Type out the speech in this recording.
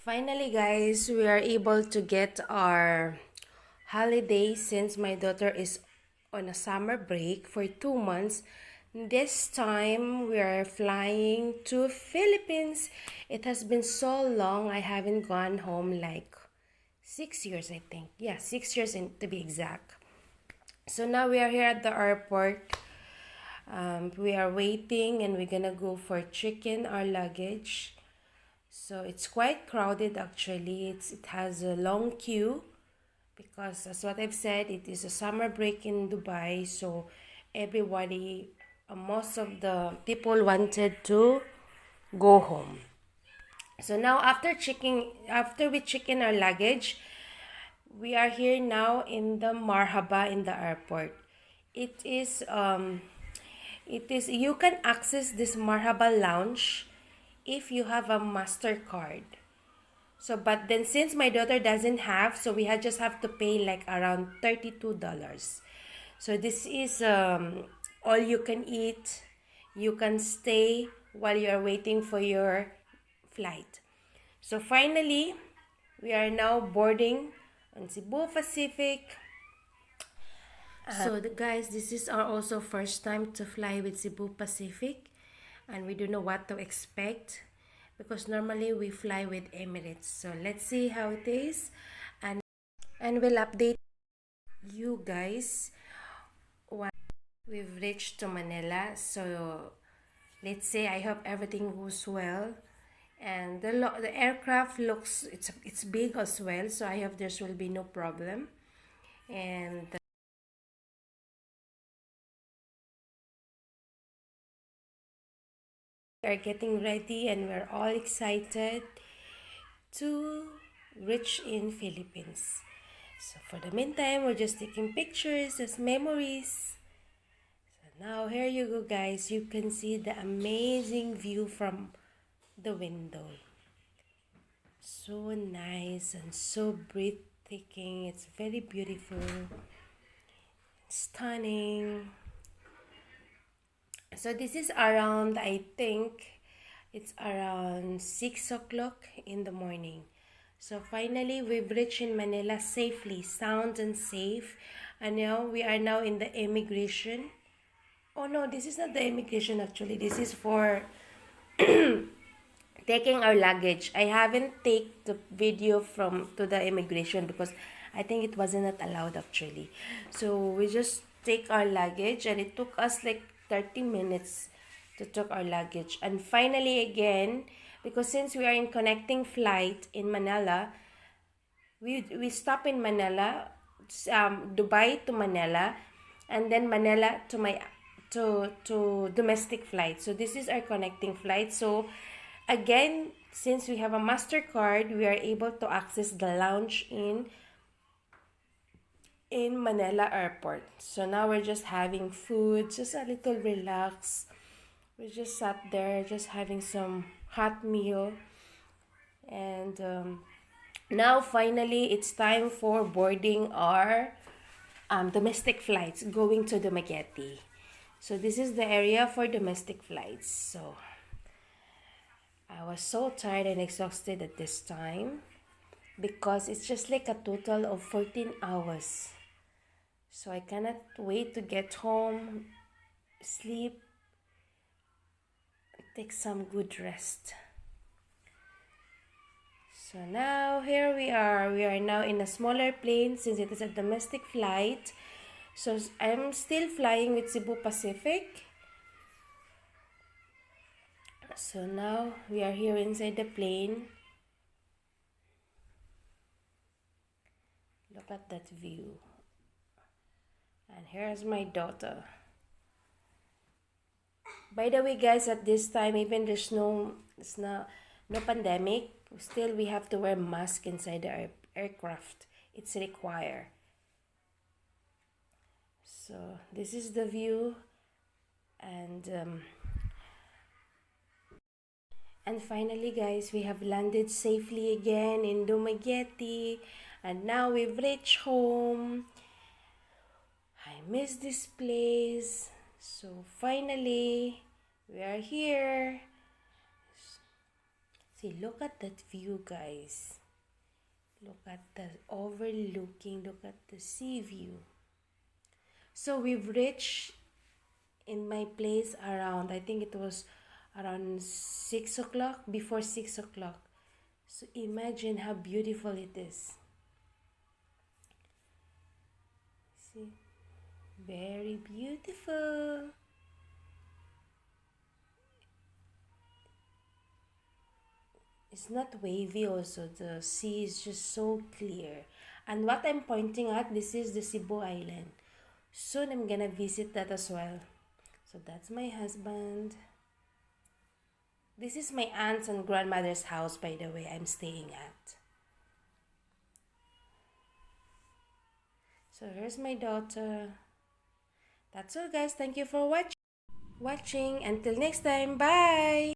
Finally, guys, we are able to get our holiday since my daughter is on a summer break for 2 months. This time we are flying to Philippines. It has been so long I haven't gone home, like 6 years, I think. Yeah, 6 years to be exact. So now we are here at the airport. We are waiting and we're gonna go for check-in our luggage. So it's quite crowded actually. It has a long queue because, as what I've said, it is a summer break in Dubai. So everybody, most of the people wanted to go home. So now after we check in our luggage, we are here now in the Marhaba in the airport. It is you can access this Marhaba lounge if you have a MasterCard. So, but then since my daughter doesn't have, so we just have to pay like around $32. So this is all you can eat. You can stay while you are waiting for your flight. So finally, we are now boarding on Cebu Pacific. So guys, this is our also first time to fly with Cebu Pacific, and we don't know what to expect because normally we fly with Emirates. So let's see how it is, and we'll update you guys when we've reached to Manila. So let's say I hope everything goes well, and the aircraft looks it's big as well. So I hope there will be no problem, and we are getting ready and we're all excited to reach in Philippines. So for the meantime, we're just taking pictures as memories. So now here you go, guys. You can see the amazing view from the window. So nice and so breathtaking. It's very beautiful, stunning. So this is around, I think it's around 6 o'clock in the morning. So finally we've reached in Manila safely, sound and safe. And now we are now in the immigration. Oh no, this is not the immigration actually. This is for taking our luggage. I haven't take the video from to the immigration because I think it wasn't not allowed actually. So we just take our luggage and it took us like 30 minutes to take our luggage. And finally again, because since we are in connecting flight in Manila, we stop in Manila, Dubai to Manila, and then Manila to my to domestic flight. So this is our connecting flight. So again, since we have a MasterCard, we are able to access the lounge in Manila Airport. So now we're just having food, just a little relax. We just sat there, just having some hot meal, and now finally it's time for boarding our domestic flights going to Dumaguete. So this is the area for domestic flights. So I was so tired and exhausted at this time because it's just like a total of 14 hours. So I cannot wait to get home, sleep, take some good rest. So now here we are. We are now in a smaller plane since it is a domestic flight. So I'm still flying with Cebu Pacific. So now we are here inside the plane. Look at that view. And here's my daughter. By the way, guys, at this time, even no pandemic, still we have to wear mask inside the aircraft. It's required. So this is the view, and finally, guys, we have landed safely again in Dumaguete, and now we've reached home. I miss this place. So finally, we are here. See, look at that view, guys. Look at the overlooking, look at the sea view. So we've reached in my place around, I think it was around 6 o'clock, before 6 o'clock. So imagine how beautiful it is. See, very beautiful. It's not wavy also, the sea is just so clear. And what I'm pointing at, this is the Cebu Island. Soon I'm gonna visit that as well. So that's my husband. This is my aunt's and grandmother's house, by the way, I'm staying at. So here's my daughter. That's all, guys. Thank you for watching. Until next time, bye.